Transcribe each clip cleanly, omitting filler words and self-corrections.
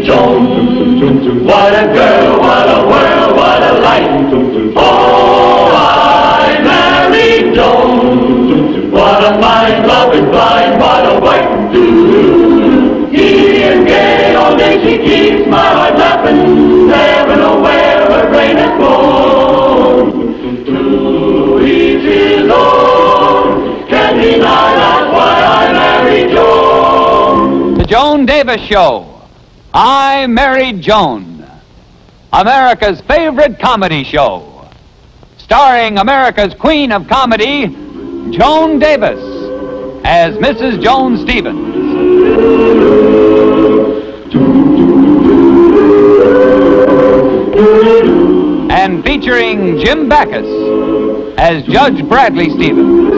married Joan. What a girl, what a world, what a life. Oh, I married Joan. What a mind, loving blind, what a wife. Giddy and gay, all day she keeps my heart laughing. Never know where her brain has gone. To each his own. Can't deny that's why I married Joan. The Joan Davis Show. I Married Joan. America's favorite comedy show. Starring America's queen of comedy, Joan Davis, as Mrs. Joan Stevens. And featuring Jim Backus as Judge Bradley Stevens.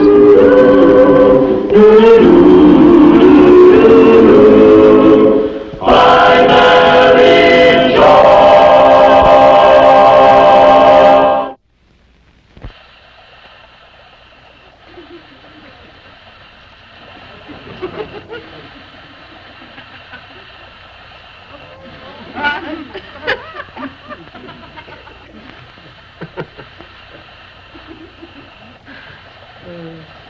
I married Joan.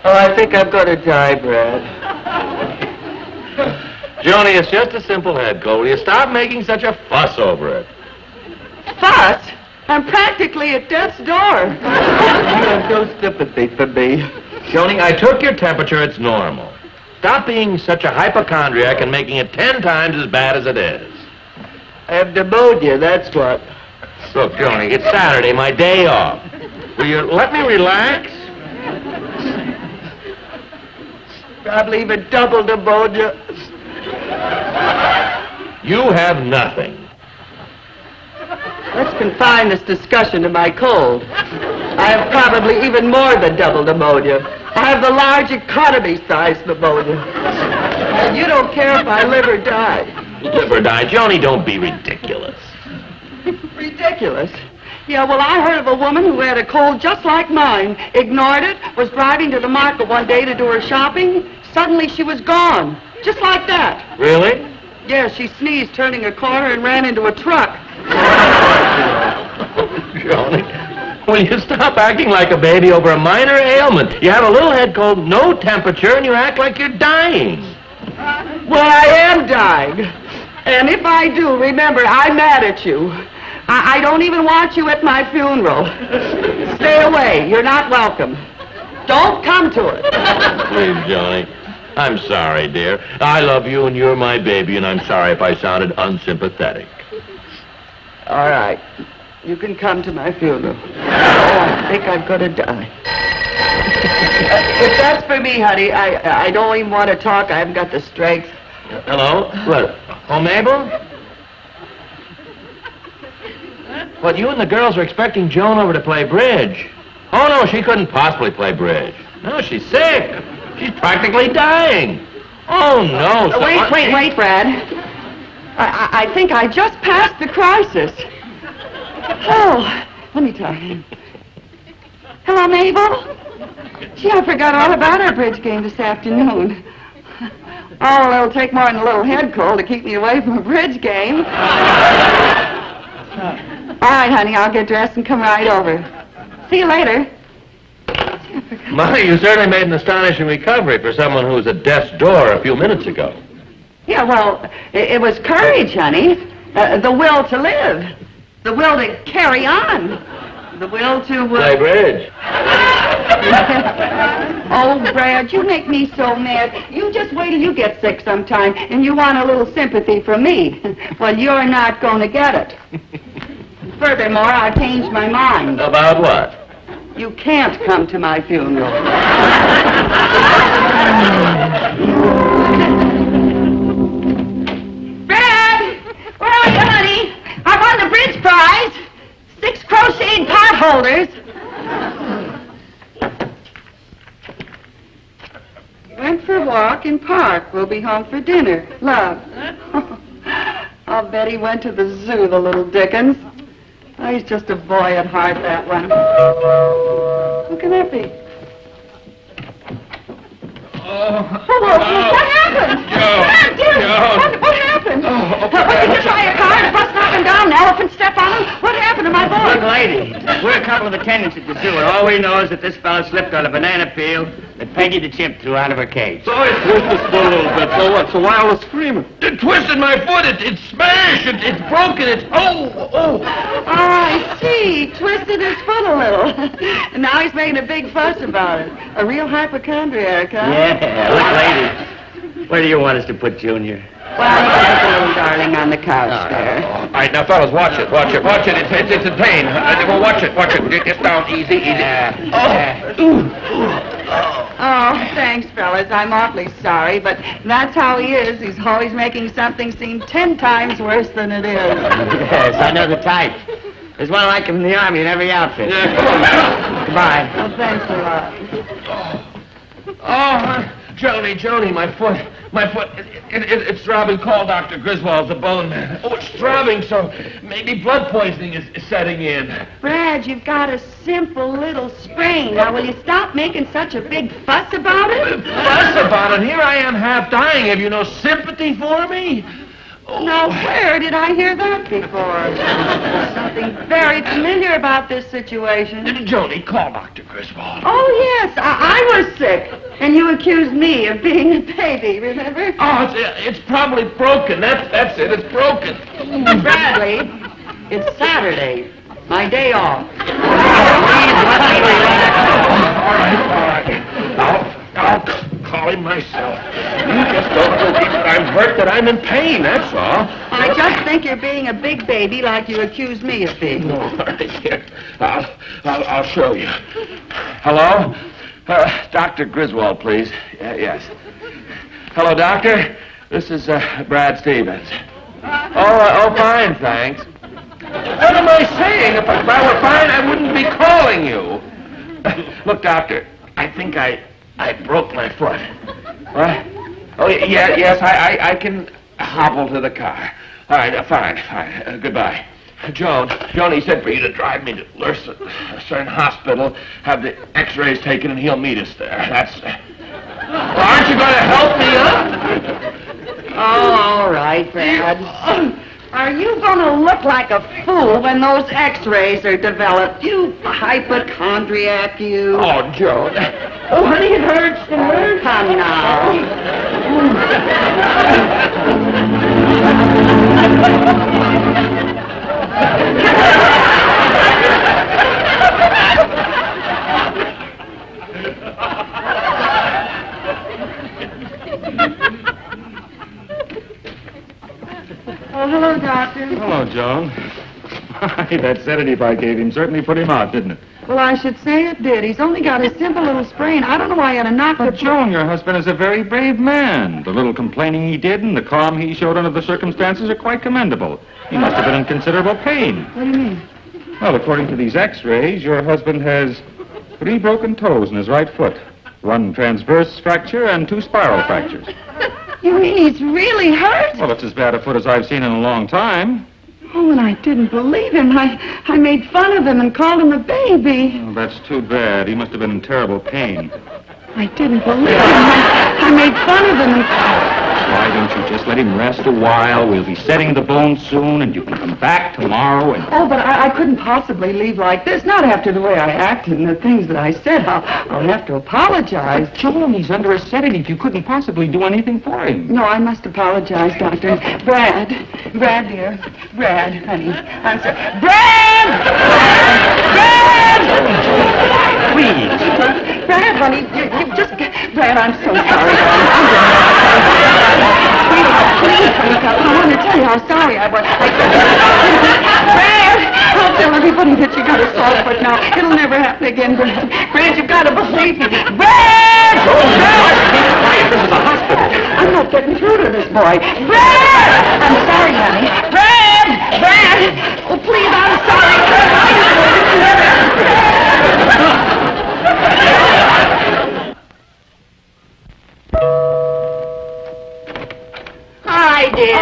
Oh, I think I'm going to die, Brad. Joni, it's just a simple head cold. Will you stop making such a fuss over it? Fuss? I'm practically at death's door. You have no sympathy for me. Joni, I took your temperature. It's normal. Stop being such a hypochondriac and making it 10 times as bad as it is. I have pneumonia, that's what. Look, Joni, it's Saturday, my day off. Will you let me relax? Probably even double pneumonia. You have nothing. Let's confine this discussion to my cold. I have probably even more than double pneumonia. I have the large economy-sized pneumonia. And you don't care if I live or die. Live or die. Joni, don't be ridiculous. Ridiculous? Yeah, well, I heard of a woman who had a cold just like mine, ignored it, was driving to the market one day to do her shopping. Suddenly she was gone. Just like that. Really? Yeah, she sneezed turning a corner and ran into a truck. Joni, will you stop acting like a baby over a minor ailment? You have a little head cold, no temperature, and you act like you're dying. Well, I am dying. And if I do, remember, I'm mad at you. I don't even want you at my funeral. Stay away. You're not welcome. Don't come to it. Please, Joni. I'm sorry, dear. I love you and you're my baby, and I'm sorry if I sounded unsympathetic. All right. You can come to my funeral. Oh, I think I'm going to die. If that's for me, honey, I don't even want to talk. I haven't got the strength. Hello? What? Oh, Mabel? What, you and the girls are expecting Joan over to play bridge? Oh, no, she couldn't possibly play bridge. No, she's sick. She's practically dying. Oh, no. Wait, Brad. I think I just passed the crisis. Oh, let me tell you. Hello, Mabel. Gee, I forgot all about our bridge game this afternoon. Oh, it'll take more than a little head cold to keep me away from a bridge game. All right, honey, I'll get dressed and come right over. See you later. My, you certainly made an astonishing recovery for someone who was at death's door a few minutes ago. Yeah, well, it was courage, honey. The will to live. The will to carry on. The will to... Play bridge. Oh, Brad, you make me so mad. You just wait till you get sick sometime, and you want a little sympathy from me. Well, you're not going to get it. Furthermore, I've changed my mind. About what? You can't come to my funeral. Brad! Where are you, honey? I won the bridge prize. 6 crocheted pot holders. Went for a walk in park. We'll be home for dinner. Love. I'll bet he went to the zoo, the little Dickens. Oh, he's just a boy at heart, that one. Who can that be? Oh, What happened? Joan, Brad, dear, Joan. what happened? Oh, Was he hit by a car? The bus knocked him down? An elephant step on him? What happened to my boy? Good lady, we're a couple of attendants at the zoo, and all we know is that this fellow slipped on a banana peel that Peggy the chimp threw out of her cage. So I twisted his foot a little bit. So what? So why all the screaming? It twisted my foot. It's smashed. It's broken. It's... Oh! Oh, I see. Twisted his foot a little. And now he's making a big fuss about it. A real hypochondriac, huh? Yeah, look, lady, where do you want us to put Junior? Well, he's the little darling on the couch there. All right, now, fellas, watch it. It's in pain. Well, watch it. Get down easy. Oh, thanks, fellas. I'm awfully sorry, but that's how he is. He's always making something seem 10 times worse than it is. Yes, I know the type. There's one like him in the Army in every outfit. Yeah, come on now. Goodbye. Well, thanks a lot. Oh, Joni, my foot. It's throbbing. Call Dr. Griswold, the bone man. Oh, it's throbbing, so maybe blood poisoning is setting in. Brad, you've got a simple little sprain. Now, will you stop making such a big fuss about it? Fuss about it? Here I am half dying. Have you no sympathy for me? Oh. Now, where did I hear that before? There's something very familiar about this situation. Joni, call Dr. Griswold. Oh, yes, I was sick, and you accused me of being a baby, remember? Oh, it's probably broken. That's it. It's broken. Bradley, it's Saturday, my day off. All right. I'll call him myself. You just don't believe that I'm hurt, that I'm in pain, that's all. I just think you're being a big baby like you accused me of being. No, all right, here. I'll show you. Hello? Dr. Griswold, please. Yes. Hello, doctor. This is Brad Stevens. Oh, fine, thanks. What am I saying? If I were fine, I wouldn't be calling you. Look, doctor, I think I broke my foot. What? Oh, yes, I can hobble to the car. All right, fine. Goodbye. Joan, he said for you to drive me to Lucerne Hospital, have the x-rays taken, and he'll meet us there. That's... Well, aren't you going to help me up? Oh, all right, Brad. Are you going to look like a fool when those x-rays are developed? You hypochondriac, you. Oh, Joan. Oh, honey, it hurts. Come now. Oh, hello, Doctor. Hello, Joan. That sedative I gave him certainly put him out, didn't it? Well, I should say it did. He's only got a simple little sprain. I don't know why he had to knock the... But, Joan, your husband is a very brave man. The little complaining he did and the calm he showed under the circumstances are quite commendable. He must have been in considerable pain. What do you mean? Well, according to these x-rays, your husband has 3 broken toes in his right foot. 1 transverse fracture and 2 spiral fractures. You mean he's really hurt? Well, it's as bad a foot as I've seen in a long time. Oh, and I didn't believe him. I made fun of him and called him a baby. Oh, that's too bad. He must have been in terrible pain. I didn't believe him. I made fun of him and... Why don't you just let him rest a while? We'll be setting the bone soon, and you can come back tomorrow and... Oh, but I couldn't possibly leave like this. Not after the way I acted and the things that I said. I'll have to apologize. But, Joan, he's under a sedative. You couldn't possibly do anything for him. No, I must apologize, Doctor. Brad, dear. Brad, honey. I'm sorry. Brad! Please. Brad, honey, you just... Brad, I'm so sorry, darling. Please, honey, I want to tell you how sorry I was. Brad! I'll tell everybody that you got a sore foot now. It'll never happen again, Brad. Brad, you've got to believe me. Brad! Quiet, this is a hospital. I'm not getting through to this boy. Brad! I'm sorry, honey. Brad! Oh, please, I'm sorry. Hi, dear.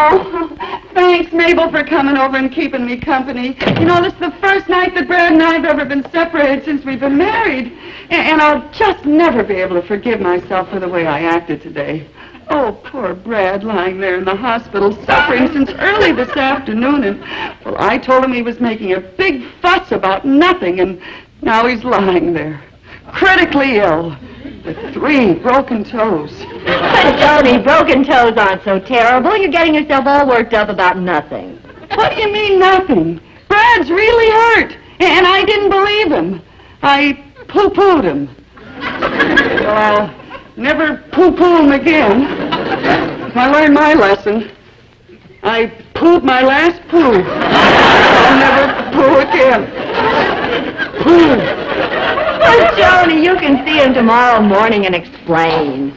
Oh, thanks, Mabel, for coming over and keeping me company. You know, this is the first night that Brad and I have ever been separated since we've been married. And I'll just never be able to forgive myself for the way I acted today. Oh, Oh, poor Brad lying there in the hospital suffering since early this afternoon. And, well, I told him he was making a big fuss about nothing, and now he's lying there, critically ill, with 3 broken toes. But, Tony, broken toes aren't so terrible. You're getting yourself all worked up about nothing. What do you mean, nothing? Brad's really hurt, and I didn't believe him. I poo-pooed him. Well, I'll never poo-poo him again. I learned my lesson. I pooed my last poo. I'll never poo again. Poo. Well, Joni, you can see him tomorrow morning and explain.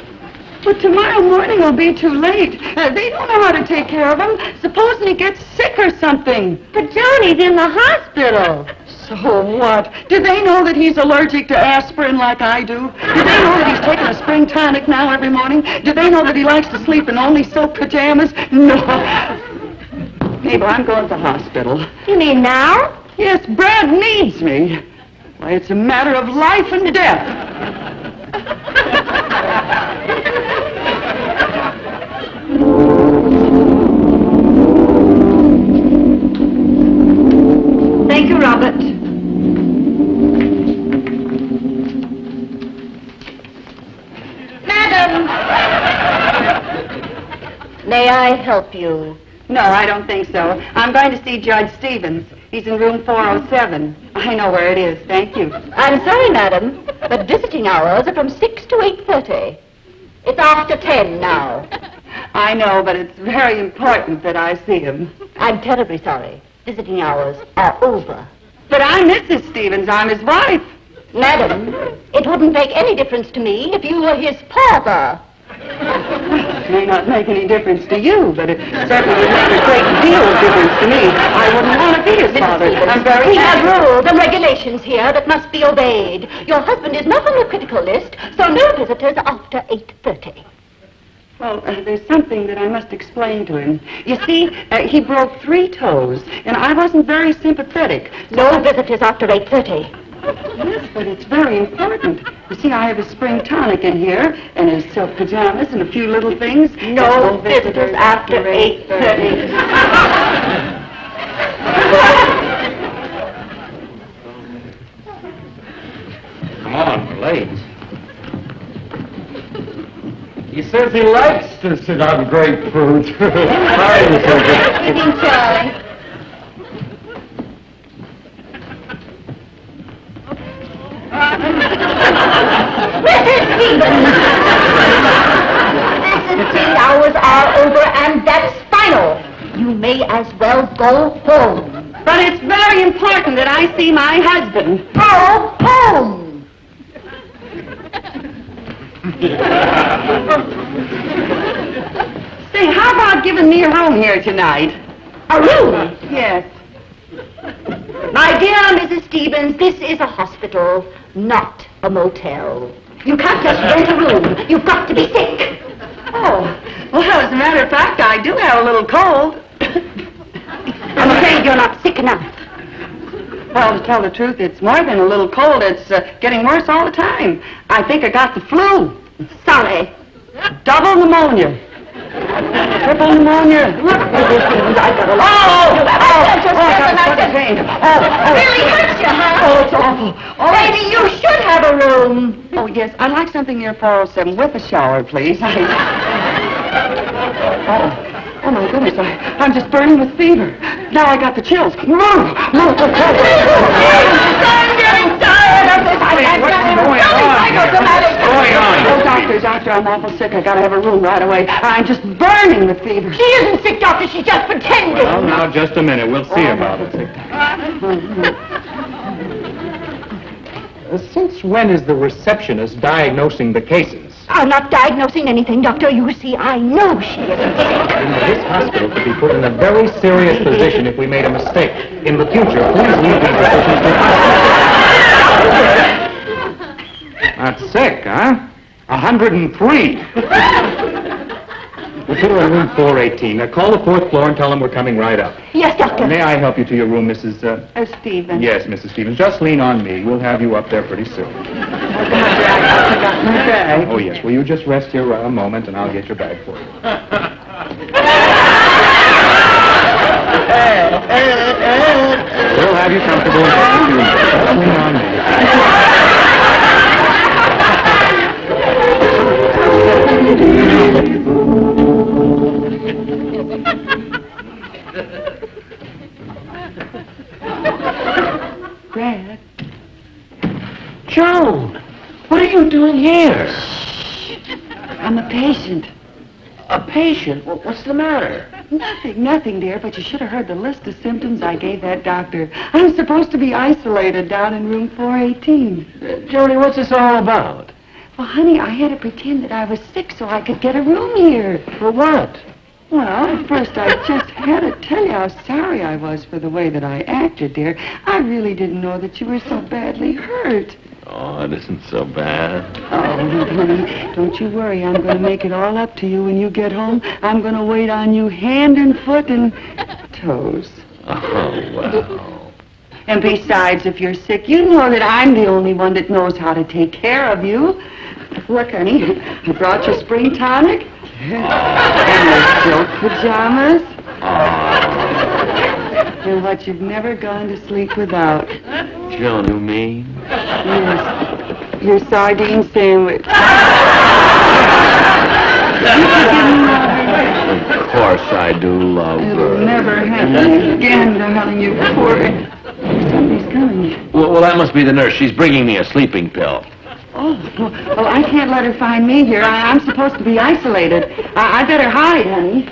But tomorrow morning will be too late. They don't know how to take care of him. Supposing he gets sick or something. But Joni's in the hospital. So what? Do they know that he's allergic to aspirin like I do? Do they know that he's taking a spring tonic now every morning? Do they know that he likes to sleep in only silk pajamas? No. Mabel, I'm going to the hospital. You mean now? Yes, Brad needs me. Why, it's a matter of life and death. Thank you, Robert. Madam! May I help you? No, I don't think so. I'm going to see Judge Stevens. He's in room 407. I know where it is. Thank you. I'm sorry, madam, but visiting hours are from 6 to 8:30. It's after 10 now. I know, but it's very important that I see him. I'm terribly sorry. Visiting hours are over. But I'm Mrs. Stevens. I'm his wife. Madam, it wouldn't make any difference to me if you were his father. It may not make any difference to you, but it certainly would make a great deal of difference to me. I wouldn't want to be his father. I'm very We have happy. rules and regulations here that must be obeyed. Your husband is not on the critical list, so no visitors after 8:30. Well, there's something that I must explain to him. You see, he broke 3 toes, and I wasn't very sympathetic. No visitors after 8:30. Yes, but it's very important. You see, I have a spring tonic in here, and his silk pajamas, and a few little things. No visitors after 8:30. Come on, we're late. He says he likes to sit on grapefruit. Hi, Mr. Evening, Charlie. Mrs. Stevens! Visiting hours are over, and that's final. You may as well go home. But it's very important that I see my husband. Go home! Say, how about giving me a room here tonight? A room? Yes. My dear Mrs. Stevens, this is a hospital, not a motel. You can't just rent a room. You've got to be sick. Oh, well, as a matter of fact, I do have a little cold. I'm afraid you're not sick enough. Well, to tell the truth, it's more than a little cold. It's getting worse all the time. I think I got the flu. Sorry. Double pneumonia. Triple pneumonia. Look at this. I've got a lot. I got such a pain. really hurts you, huh? Oh, it's awful. Oh, Maybe you should have a room. Oh, yes, I'd like something near 407 with a shower, please. Oh, my goodness, I'm just burning with fever. Now I got the chills. I'm getting tired of this. What's going on here? What's going on? Oh, doctor, I'm awful sick. I gotta have a room right away. I'm just burning with fever. She isn't sick, doctor. She's just pretending. Well, now, just a minute. We'll see about it. Since when is the receptionist diagnosing the cases? I'm not diagnosing anything, doctor. You see, I know she isn't sick. This hospital could be put in a very serious position if we made a mistake. In the future, please leave these decisions to us. Not sick, huh? 103. We'll put her in room 418. Now, call the 4th floor and tell them we're coming right up. Yes, doctor. May I help you to your room, Mrs. Stevens. Yes, Mrs. Stevens. Just lean on me. We'll have you up there pretty soon. Oh, doctor, I forgot my bag. bag? Oh, yes. Will you just rest here a moment, and I'll get your bag for you. We'll have you comfortable in just a few minutes. Don't lean on me. Brad. Joan, what are you doing here? I'm a patient. A patient? What's the matter? Nothing, dear, but you should have heard the list of symptoms I gave that doctor. I'm supposed to be isolated down in room 418. Joni, what's this all about? Well, honey, I had to pretend that I was sick so I could get a room here. For what? Well, at first I just had to tell you how sorry I was for the way that I acted, dear. I really didn't know that you were so badly hurt. Oh, it isn't so bad. Oh, honey, don't you worry. I'm going to make it all up to you when you get home. I'm going to wait on you hand and foot and toes. Oh, well. And besides, if you're sick, you know that I'm the only one that knows how to take care of you. Look, honey, I brought you spring tonic. And your silk pajamas. And what you've never gone to sleep without. Joan, you mean? Yes, your sardine sandwich. Of course I do love It'll her. never happen again, darling, you poor... Somebody's coming. Well, that must be the nurse. She's bringing me a sleeping pill. Oh, well, I can't let her find me here. I'm supposed to be isolated. I better hide, honey.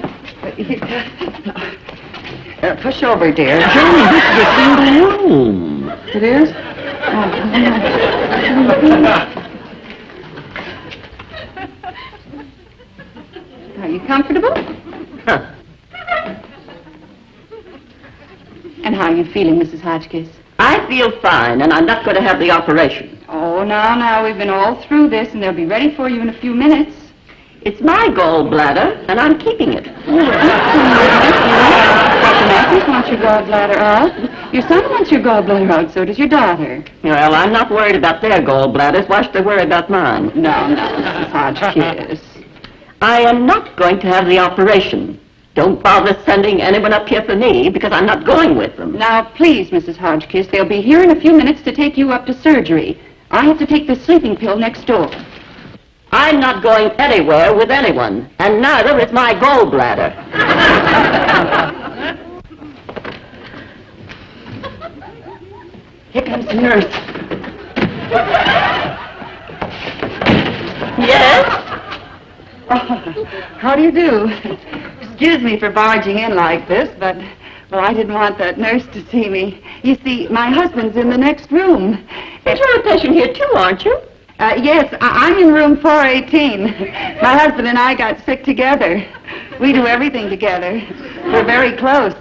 Push over, dear. Johnny, this is a single room. It is? Are you comfortable? Huh. And how are you feeling, Mrs. Hotchkiss? I feel fine, and I'm not going to have the operation. Oh, now, we've been all through this, and they'll be ready for you in a few minutes. It's my gallbladder, and I'm keeping it. Dr. Matthews wants your gallbladder out. Your son wants your gallbladder out, so does your daughter. Well, I'm not worried about their gallbladders. Why should they worry about mine? No, Mrs. Hotchkiss. I am not going to have the operation. Don't bother sending anyone up here for me, because I'm not going with them. Now, please, Mrs. Hotchkiss, they'll be here in a few minutes to take you up to surgery. I have to take the sleeping pill next door. I'm not going anywhere with anyone, and neither is my gallbladder. Here comes the nurse. Yes? Oh, how do you do? Excuse me for barging in like this, but, well, I didn't want that nurse to see me. You see, my husband's in the next room. You're a patient here, too, aren't you? Yes, I'm in room 418. My husband and I got sick together. We do everything together. We're very close.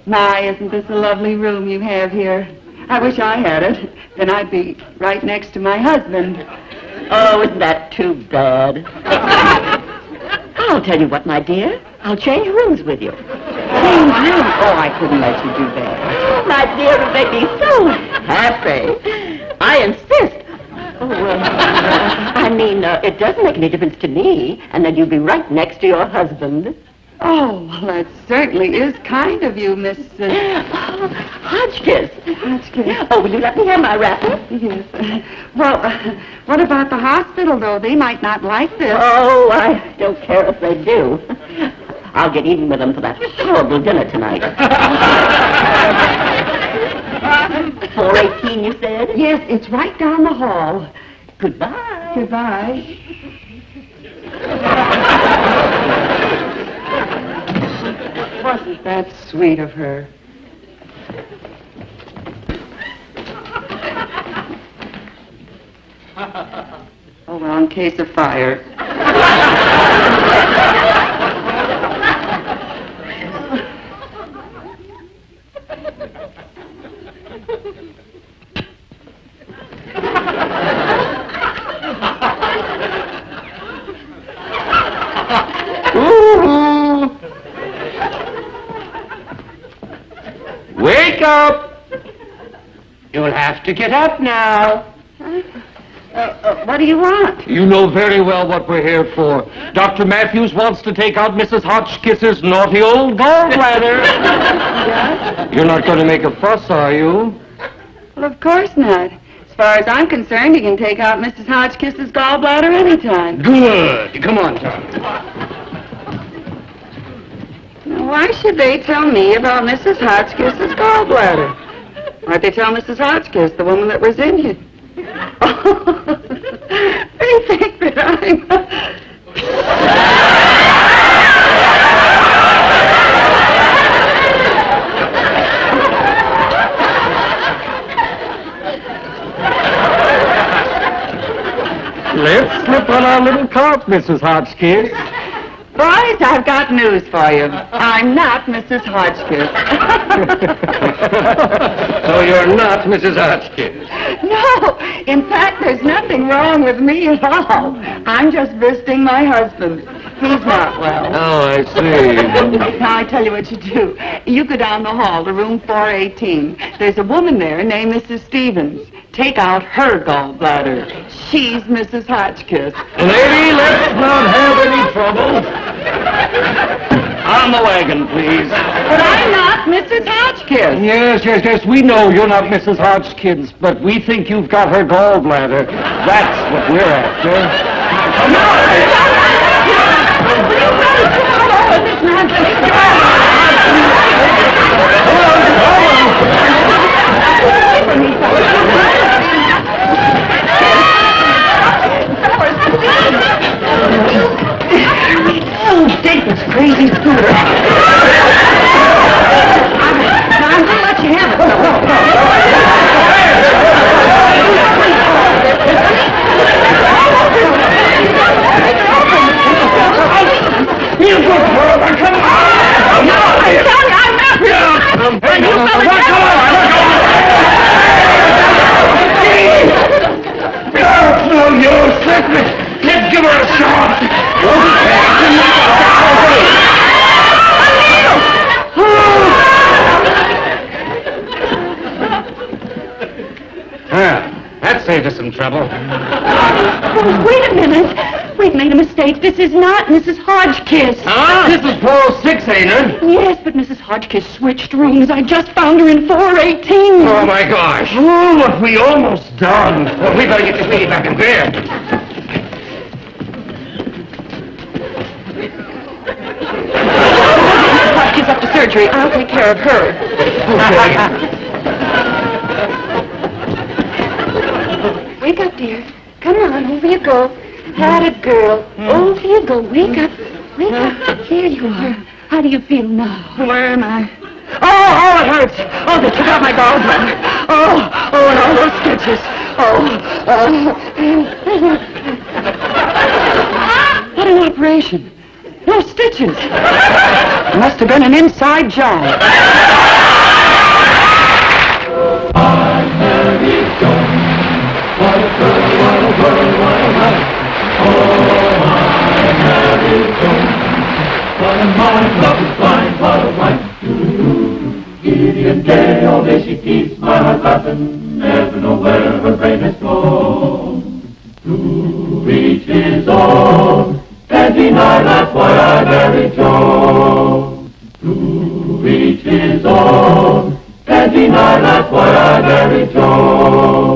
My, isn't this a lovely room you have here? I wish I had it. Then I'd be right next to my husband. Oh, isn't that too bad? I'll tell you what, my dear. I'll change rooms with you. Change room? Oh, I couldn't let you do that. Oh, my dear, it made me so happy. I insist. Oh, I mean, it doesn't make any difference to me, and then you'll be right next to your husband. Oh, well, that certainly is kind of you, Miss... Hotchkiss. Hotchkiss. Oh, will you let me have my wrapper? Yes. Well, what about the hospital, though? They might not like this. Oh, I don't care if they do. I'll get even with them for that horrible dinner tonight. 418, you said? Yes, it's right down the hall. Goodbye. Goodbye. Wasn't that sweet of her? Oh, well, in case of fire. Wake up! You'll have to get up now. What do you want? You know very well what we're here for. Dr. Matthews wants to take out Mrs. Hotchkiss's naughty old gallbladder. Yes? You're not going to make a fuss, are you? Well, of course not. As far as I'm concerned, you can take out Mrs. Hotchkiss's gallbladder anytime. Good. Come on, Tom. Now, why should they tell me about Mrs. Hotchkiss's gallbladder? Why'd they tell Mrs. Hotchkiss, the woman that was in you? They think that I'm... Let's slip on our little cart, Mrs. Hotchkiss. Boys, I've got news for you. I'm not Mrs. Hotchkiss. So you're not Mrs. Hotchkiss? No, in fact, there's nothing wrong with me at all. I'm just visiting my husband. He's not well. Oh, I see. Now, I tell you what you do. You go down the hall to room 418. There's a woman there named Mrs. Stevens. Take out her gallbladder. She's Mrs. Hotchkiss. Lady, let's not have any trouble. On the wagon, please. But I'm not Mrs. Hotchkiss. Yes, we know you're not Mrs. Hotchkiss, but we think you've got her gallbladder. That's what we're after. Oh, take this crazy scooter. I'm going to let you have it. You go further, come on! No, I'm sorry, I'm not. It's no use. Let's give her a shot. That saved us some trouble. Oh, wait a minute. We've made a mistake. This is not Mrs. Hotchkiss. Huh? This is 406, ain't it? Yes, but Mrs. Hotchkiss switched rooms. I just found her in 418. Oh, my gosh. Oh, what we almost done. Well, we better get this lady back in bed. Mrs. Hotchkiss up to surgery. I'll take care of her. Okay. Wake up, dear. Come on, over you go. Had it, girl. Over you go. Wake up. Wake up. There you are. How do you feel now? Where am I? Oh, it hurts. Oh, they took out my gallbladder. Oh, and all those stitches. What an operation. No stitches. Must have been an inside job. I'm Mary Joan. What a girl, what a world, what a life. Oh, I'm Mary Joan. What a mind, what a fine, what a wife. Giddy and gay, all day she keeps my heart laughing. Never know where her brain has gone. To reach his own, can't deny that's why I married Joan. To reach his own, can't deny that's why I married Joan.